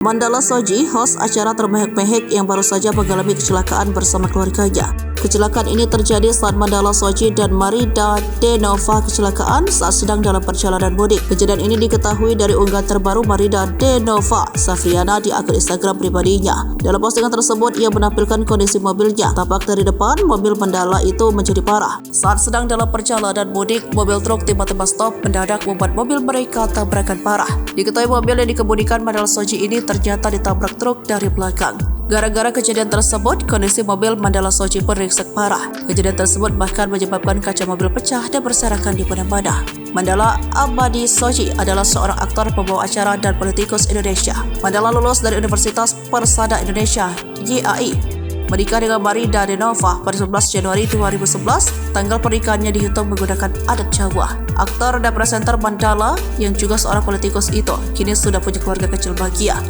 Mandala Soji, host acara termehek-mehek yang baru saja mengalami kecelakaan bersama keluarganya. Kecelakaan ini terjadi saat Mandala Soji dan Marida Denova kecelakaan saat sedang dalam perjalanan mudik. Kejadian ini diketahui dari unggahan terbaru Marida Denova Safriana di akun Instagram pribadinya. Dalam postingan tersebut, ia menampilkan kondisi mobilnya. Tampak dari depan, mobil Mandala itu menjadi parah. Saat sedang dalam perjalanan mudik, mobil truk tiba-tiba stop mendadak membuat mobil mereka tabrakan parah. Diketahui mobil yang dikemudikan Mandala Soji ini ternyata ditabrak truk dari belakang. Gara-gara kejadian tersebut, kondisi mobil Mandala Soji pun ringsek parah. Kejadian tersebut bahkan menyebabkan kaca mobil pecah dan berserakan di mana-mana. Mandala Abadi Soji adalah seorang aktor, pembawa acara, dan politikus Indonesia. Mandala lulus dari Universitas Persada Indonesia, YAI. Menikah dengan Marida Denova pada 11 Januari 2011, tanggal pernikahannya dihitung menggunakan adat Jawa. Aktor dan presenter Mandala yang juga seorang politikus itu kini sudah punya keluarga kecil bahagia.